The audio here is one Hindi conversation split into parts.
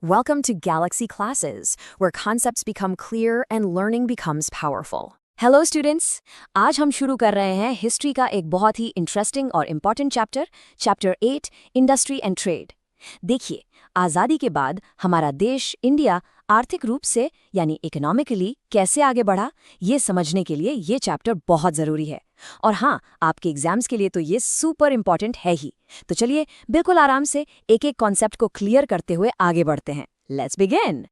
Welcome to Galaxy Classes, where concepts become clear and learning becomes powerful. Hello students, आज हम शुरू कर रहे हैं हिस्ट्री का एक बहुत ही इंटरेस्टिंग और important chapter 8 industry and trade. देखिए, आज़ादी के बाद हमारा देश इंडिया आर्थिक रूप से यानी इकोनॉमिकली कैसे आगे बढ़ा, ये समझने के लिए ये चैप्टर बहुत ज़रूरी है। और हाँ, आपके एग्जाम्स के लिए तो ये सुपर इम्पॉर्टेंट है ही। तो चलिए बिल्कुल आराम से एक एक कॉन्सेप्ट को क्लियर करते हुए आगे बढ़ते हैं। Let's begin.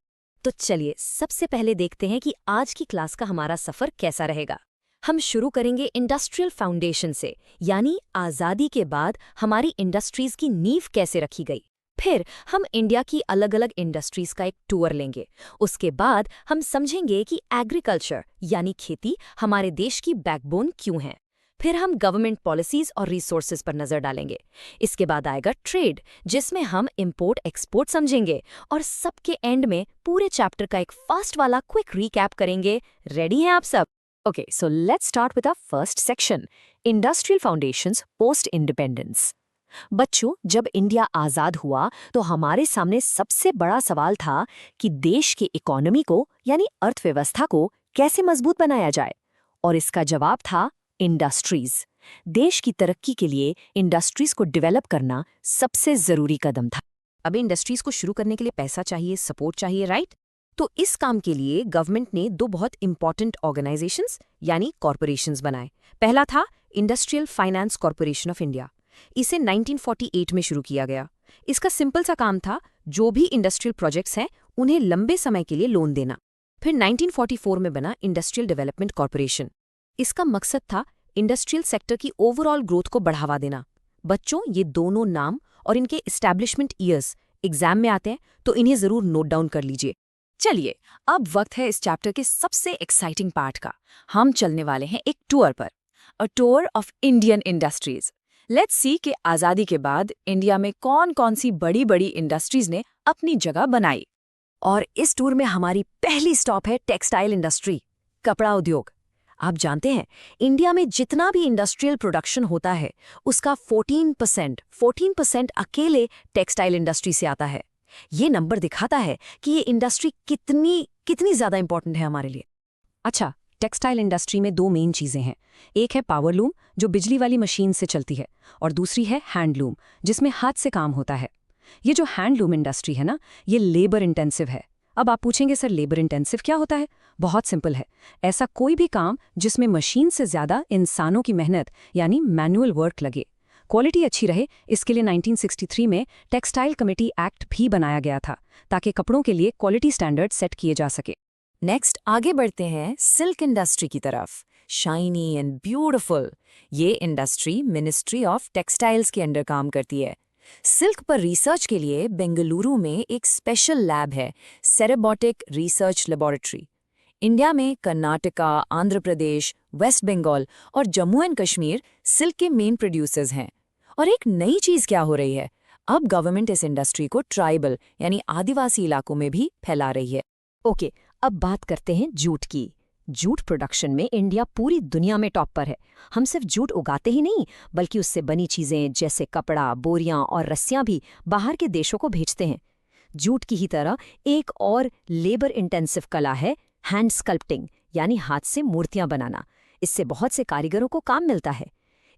तो चलिए सबसे पहले देखते हैं कि आज की क्लास का हमारा सफ़र कैसा रहेगा। हम शुरू करेंगे इंडस्ट्रियल फाउंडेशन से, यानी आज़ादी के बाद हमारी इंडस्ट्रीज़ की नींव कैसे रखी गई। फिर हम इंडिया की अलग अलग इंडस्ट्रीज़ का एक टूर लेंगे। उसके बाद हम समझेंगे कि एग्रीकल्चर यानी खेती हमारे देश की बैकबोन क्यों है। फिर हम गवर्नमेंट पॉलिसीज़ और रिसोर्सेज पर नज़र डालेंगे। इसके बाद आएगा ट्रेड, जिसमें हम इंपोर्ट एक्सपोर्ट समझेंगे। और सबके एंड में पूरे चैप्टर का एक फास्ट वाला क्विक रीकैप करेंगे। रेडी हैं आप सब? Okay, so let's start with the first section, industrial foundations post independence. बच्चों, जब इंडिया आज़ाद हुआ तो हमारे सामने सबसे बड़ा सवाल था कि देश की इकोनॉमी को यानी अर्थव्यवस्था को कैसे मजबूत बनाया जाए। और इसका जवाब था इंडस्ट्रीज। देश की तरक्की के लिए इंडस्ट्रीज को डेवलप करना सबसे जरूरी कदम था। अब इंडस्ट्रीज को शुरू करने के लिए पैसा चाहिए, सपोर्ट चाहिए, राइट? तो इस काम के लिए गवर्नमेंट ने दो बहुत इंपॉर्टेंट ऑर्गेनाइजेशंस यानी कॉरपोरेशंस बनाए। पहला था industrial finance corporation of India. इसे 1948 में शुरू किया गया। इसका सिंपल सा काम था, जो भी इंडस्ट्रियल प्रोजेक्ट्स हैं उन्हें लंबे समय के लिए लोन देना। फिर 1944 में बना इंडस्ट्रियल डेवलपमेंट कॉरपोरेशन। इसका मकसद था इंडस्ट्रियल सेक्टर की ओवरऑल ग्रोथ को बढ़ावा देना। बच्चों, ये दोनों नाम और इनके एस्टैब्लिशमेंट ईयर्स एग्जाम में आते हैं, तो इन्हें जरूर नोट डाउन कर लीजिए। चलिए, अब वक्त है इस चैप्टर के सबसे एक्साइटिंग पार्ट का। हम चलने वाले हैं एक टूर पर, a tour of Indian industries. Let's see कि आज़ादी के बाद इंडिया में कौन कौन सी बड़ी बड़ी इंडस्ट्रीज ने अपनी जगह बनाई। और इस टूर में हमारी पहली स्टॉप है टेक्सटाइल इंडस्ट्री, कपड़ा उद्योग। आप जानते हैं, इंडिया में जितना भी इंडस्ट्रियल प्रोडक्शन होता है उसका 14% अकेले टेक्सटाइल इंडस्ट्री से आता है। ये नंबर दिखाता है कि ये इंडस्ट्री कितनी ज़्यादा इंपॉर्टेंट है हमारे लिए। अच्छा, टेक्सटाइल इंडस्ट्री में दो मेन चीज़ें हैं। एक है पावरलूम, जो बिजली वाली मशीन से चलती है, और दूसरी है हैंडलूम, जिसमें हाथ से काम होता है। ये जो हैंडलूम इंडस्ट्री है ना, ये लेबर इंटेंसिव है। अब आप पूछेंगे, सर लेबर इंटेंसिव क्या होता है? बहुत सिंपल है, ऐसा कोई भी काम जिसमें मशीन से ज़्यादा इंसानों की मेहनत यानी मैनुअल वर्क लगे। क्वालिटी अच्छी रहे, इसके लिए 1963 में टेक्सटाइल कमेटी एक्ट भी बनाया गया था, ताकि कपड़ों के लिए क्वालिटी स्टैंडर्ड सेट किए जा सके। नेक्स्ट आगे बढ़ते हैं सिल्क इंडस्ट्री की तरफ। शाइनी एंड ब्यूटिफुल, ये इंडस्ट्री मिनिस्ट्री ऑफ टेक्सटाइल्स के अंडर काम करती है। सिल्क पर रिसर्च के लिए बेंगलुरु में एक स्पेशल लैब है, सेरेबोटिक रिसर्च लेबोरेटरी। इंडिया में कर्नाटका, आंध्र प्रदेश, वेस्ट बंगाल और जम्मू एंड कश्मीर सिल्क के मेन प्रोड्यूसर्स हैं। और एक नई चीज़ क्या हो रही है, अब गवर्नमेंट इस इंडस्ट्री को ट्राइबल यानी आदिवासी इलाकों में भी फैला रही है। ओके, अब बात करते हैं जूट की। जूट प्रोडक्शन में इंडिया पूरी दुनिया में टॉप पर है। हम सिर्फ जूट उगाते ही नहीं, बल्कि उससे बनी चीज़ें जैसे कपड़ा, बोरियां और रस्सियां भी बाहर के देशों को भेजते हैं। जूट की ही तरह एक और लेबर इंटेंसिव कला है हैंड स्कल्पटिंग, यानी हाथ से मूर्तियां बनाना। इससे बहुत से कारीगरों को काम मिलता है।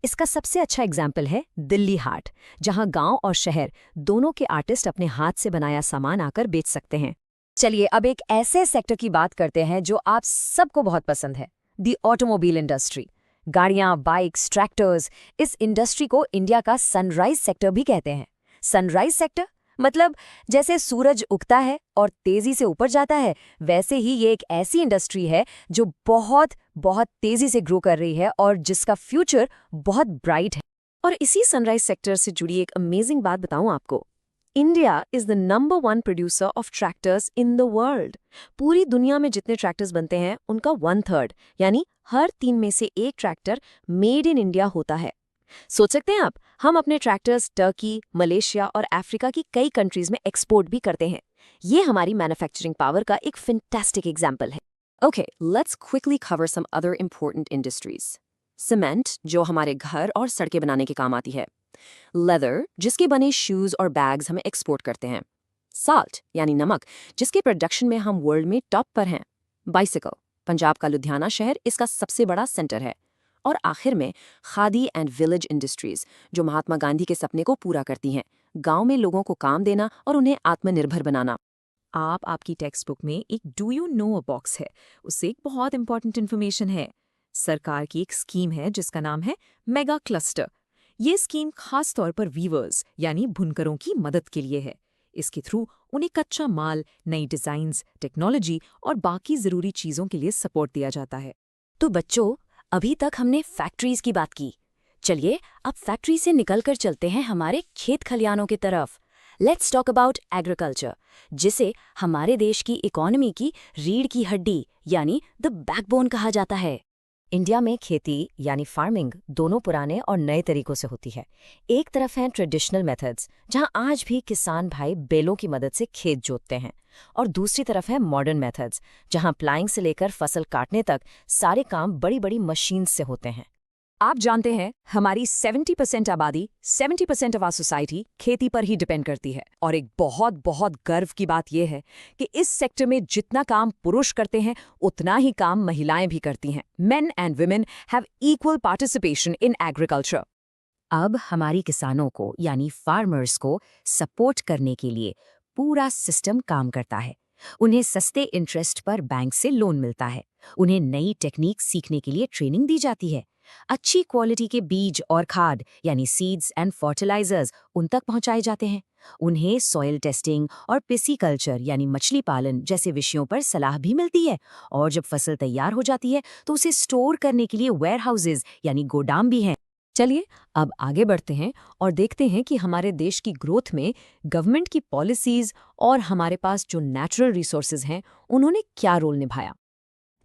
इसका सबसे अच्छा एग्जाम्पल है दिल्ली हाट, जहां गांव और शहर दोनों के आर्टिस्ट अपने हाथ से बनाया सामान आकर बेच सकते हैं। चलिए, अब एक ऐसे सेक्टर की बात करते हैं जो आप सबको बहुत पसंद है, दी ऑटोमोबाइल इंडस्ट्री। गाड़ियां, बाइक्स, ट्रैक्टर्स, इस इंडस्ट्री को इंडिया का सनराइज सेक्टर भी कहते हैं। सनराइज सेक्टर मतलब जैसे सूरज उगता है और तेजी से ऊपर जाता है, वैसे ही ये एक ऐसी इंडस्ट्री है जो बहुत बहुत तेजी से ग्रो कर रही है और जिसका फ्यूचर बहुत ब्राइट है। और इसी सनराइज सेक्टर से जुड़ी एक अमेजिंग बात बताऊं आपको, India is the number 1 producer of tractors in the world. पूरी दुनिया में जितने ट्रैक्टर्स बनते हैं उनका 1/3 यानी हर 3 में से एक ट्रैक्टर मेड इन इंडिया होता है। सोच सकते हैं आप, हम अपने ट्रैक्टर्स टर्की, मलेशिया और अफ्रीका की कई कंट्रीज में एक्सपोर्ट भी करते हैं। ये हमारी मैन्युफैक्चरिंग पावर का एक फैंटास्टिक एग्जाम्पल है। Okay, let's quickly cover some other important industries. Cement, जो हमारे घर और सड़कें बनाने के काम आती है। लेदर, जिसके बने शूज और बैग्स हमें एक्सपोर्ट करते हैं। साल्ट यानी नमक, जिसके प्रोडक्शन में हम वर्ल्ड में टॉप पर हैं। बाइसिकल, पंजाब का लुधियाना शहर इसका सबसे बड़ा सेंटर है। और आखिर में खादी एंड विलेज इंडस्ट्रीज, जो महात्मा गांधी के सपने को पूरा करती हैं, गांव में लोगों को काम देना और उन्हें आत्मनिर्भर बनाना। आपकी टेक्स्ट बुक में एक do you know a box है, उससे एक बहुत इंपॉर्टेंट इन्फॉर्मेशन है। सरकार की एक स्कीम है जिसका नाम है मेगा क्लस्टर। ये स्कीम खास तौर पर वीवर्स यानी बुनकरों की मदद के लिए है। इसके थ्रू उन्हें कच्चा माल, नई डिजाइन्स, टेक्नोलॉजी और बाकी जरूरी चीजों के लिए सपोर्ट दिया जाता है। तो बच्चों, अभी तक हमने फैक्ट्रीज की बात की। चलिए अब फैक्ट्री से निकलकर चलते हैं हमारे खेत खलियानों की तरफ। लेट्स टॉक अबाउट एग्रीकल्चर, जिसे हमारे देश की इकोनॉमी की रीढ़ की हड्डी यानी द बैकबोन कहा जाता है। इंडिया में खेती यानी फार्मिंग दोनों पुराने और नए तरीकों से होती है। एक तरफ हैं ट्रेडिशनल मेथड्स, जहां आज भी किसान भाई बैलों की मदद से खेत जोतते हैं, और दूसरी तरफ है मॉडर्न मेथड्स, जहां प्लाइंग से लेकर फसल काटने तक सारे काम बड़ी बड़ी मशीन से होते हैं। आप जानते हैं, हमारी 70% आबादी, 70% ऑफ आवर सोसाइटी खेती पर ही डिपेंड करती है। और एक बहुत बहुत गर्व की बात यह है कि इस सेक्टर में जितना काम पुरुष करते हैं, उतना ही काम महिलाएं भी करती हैं। Main and women have equal participation in agriculture. अब हमारी किसानों को यानी फार्मर्स को सपोर्ट करने के लिए पूरा सिस्टम काम करता है। उन्हें सस्ते इंटरेस्ट पर बैंक से लोन मिलता है। उन्हें नई टेक्निक सीखने के लिए ट्रेनिंग दी जाती है। अच्छी क्वालिटी के बीज और खाद यानी सीड्स एंड फर्टिलाइजर्स उन तक पहुंचाए जाते हैं। उन्हें सॉइल टेस्टिंग और पिसीकल्चर यानी मछली पालन जैसे विषयों पर सलाह भी मिलती है। और जब फसल तैयार हो जाती है तो उसे स्टोर करने के लिए वेयर हाउसेज यानी गोदाम भी हैं। चलिए अब आगे बढ़ते हैं और देखते हैं कि हमारे देश की ग्रोथ में गवर्नमेंट की पॉलिसीज और हमारे पास जो नेचुरल रिसोर्सेज हैं, उन्होंने क्या रोल निभाया।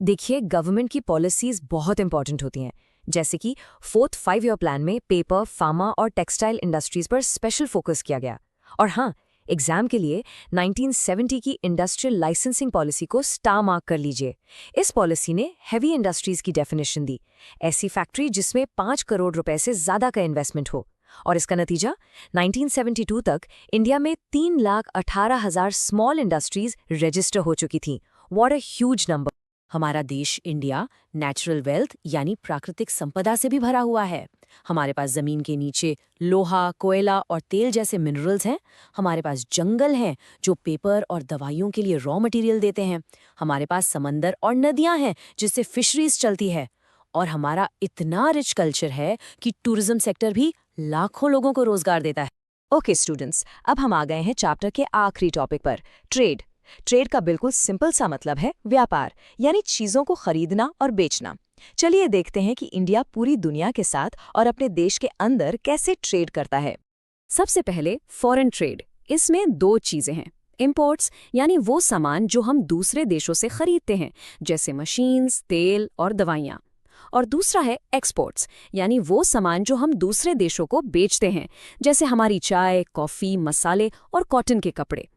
देखिए, गवर्नमेंट की पॉलिसीज बहुत इंपॉर्टेंट होती हैं। जैसे कि 4th 5-year प्लान में पेपर, फार्मा और टेक्सटाइल इंडस्ट्रीज पर स्पेशल फोकस किया गया। और हाँ, एग्जाम के लिए 1970 की इंडस्ट्रियल लाइसेंसिंग पॉलिसी को स्टार मार्क कर लीजिए। इस पॉलिसी ने हैवी इंडस्ट्रीज की डेफिनेशन दी, ऐसी फैक्ट्री जिसमें 5 करोड़ रुपए से ज्यादा का इन्वेस्टमेंट हो। और इसका नतीजा 1972 तक इंडिया में 3,18,000 स्मॉल इंडस्ट्रीज रजिस्टर हो चुकी थीं। What a huge number. हमारा देश इंडिया नेचुरल वेल्थ यानी प्राकृतिक संपदा से भी भरा हुआ है। हमारे पास जमीन के नीचे लोहा, कोयला और तेल जैसे मिनरल्स हैं। हमारे पास जंगल हैं जो पेपर और दवाइयों के लिए रॉ मटेरियल देते हैं। हमारे पास समंदर और नदियां हैं जिससे फिशरीज चलती है। और हमारा इतना रिच कल्चर है कि टूरिज्म सेक्टर भी लाखों लोगों को रोजगार देता है। ओके स्टूडेंट्स, अब हम आ गए हैं चैप्टर के आखिरी टॉपिक पर, ट्रेड। ट्रेड का बिल्कुल सिंपल सा मतलब है व्यापार, यानी चीजों को खरीदना और बेचना। चलिए देखते हैं कि इंडिया पूरी दुनिया के साथ और अपने देश के अंदर कैसे ट्रेड करता है। सबसे पहले फॉरेन ट्रेड। इसमें 2 चीजें हैं। इंपोर्ट्स यानी वो सामान जो हम दूसरे देशों से खरीदते हैं, जैसे मशीन्स, तेल और दवाइयाँ। और दूसरा है एक्सपोर्ट्स, यानी वो सामान जो हम दूसरे देशों को बेचते हैं, जैसे हमारी चाय, कॉफी, मसाले और कॉटन के कपड़े।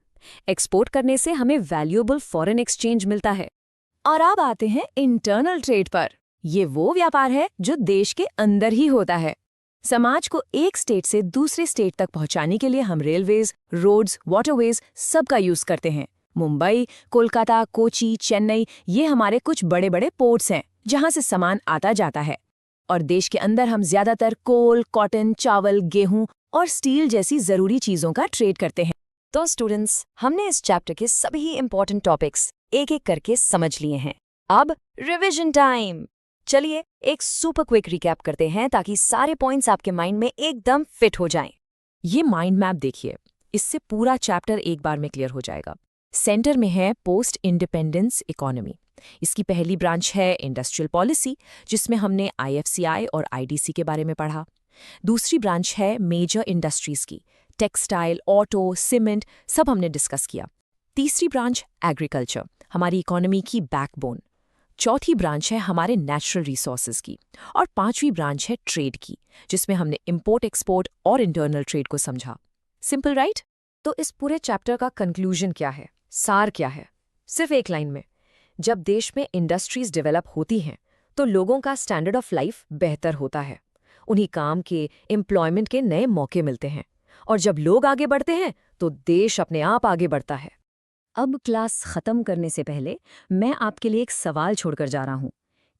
एक्सपोर्ट करने से हमें वैल्यूएबल फॉरेन एक्सचेंज मिलता है। और अब आते हैं इंटरनल ट्रेड पर। ये वो व्यापार है जो देश के अंदर ही होता है। समाज को एक स्टेट से दूसरे स्टेट तक पहुंचाने के लिए हम रेलवेज, रोड्स, वाटरवेज सबका यूज करते हैं। मुंबई, कोलकाता, कोची, चेन्नई ये हमारे कुछ बड़े बड़े पोर्ट्स हैं जहां से सामान आता जाता है। और देश के अंदर हम ज्यादातर कोल, कॉटन, चावल, गेहूं और स्टील जैसी जरूरी चीजों का ट्रेड करते हैं। तो स्टूडेंट्स, हमने इस चैप्टर के सभी इंपॉर्टेंट टॉपिक्स एक एक करके समझ लिए हैं। अब रिवीजन टाइम। चलिए एक सुपर क्विक रिकैप करते हैं ताकि सारे पॉइंट्स आपके माइंड में एकदम फिट हो जाएं। ये माइंड मैप देखिए, इससे पूरा चैप्टर एक बार में क्लियर हो जाएगा। सेंटर में है पोस्ट इंडिपेंडेंस इकोनॉमी। इसकी पहली ब्रांच है इंडस्ट्रियल पॉलिसी, जिसमें हमने IFCI और IDC के बारे में पढ़ा। दूसरी ब्रांच है मेजर इंडस्ट्रीज की, टेक्सटाइल, ऑटो, सीमेंट सब हमने डिस्कस किया। तीसरी ब्रांच एग्रीकल्चर, हमारी इकोनॉमी की बैकबोन। चौथी ब्रांच है हमारे नेचुरल रिसोर्सेज की। और पांचवी ब्रांच है ट्रेड की, जिसमें हमने इंपोर्ट, एक्सपोर्ट और इंटरनल ट्रेड को समझा। Simple right? तो इस पूरे चैप्टर का कंक्लूजन क्या है, सार क्या है? सिर्फ एक लाइन में, जब देश में इंडस्ट्रीज डेवलप होती हैं तो लोगों का स्टैंडर्ड ऑफ लाइफ बेहतर होता है। उन्हीं काम के, एम्प्लॉयमेंट के नए मौके मिलते हैं और जब लोग आगे बढ़ते हैं तो देश अपने आप आगे बढ़ता है। अब क्लास खत्म करने से पहले मैं आपके लिए एक सवाल छोड़कर जा रहा हूं।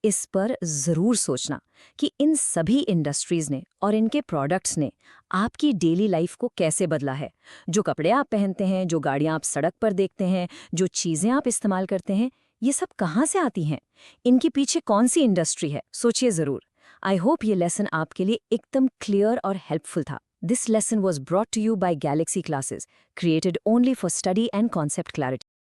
इस पर जरूर सोचना कि इन सभी इंडस्ट्रीज ने और इनके प्रोडक्ट्स ने आपकी डेली लाइफ को कैसे बदला है। जो कपड़े आप पहनते हैं, जो गाड़ियां आप सड़क पर देखते हैं, जो चीजें आप इस्तेमाल करते हैं, ये सब कहाँ से आती हैं? इनके पीछे कौन सी इंडस्ट्री है? सोचिए जरूर। आई होप ये लेसन आपके लिए एकदम क्लियर और हेल्पफुल था। This lesson was brought to you by Galaxy Classes, created only for study and concept clarity.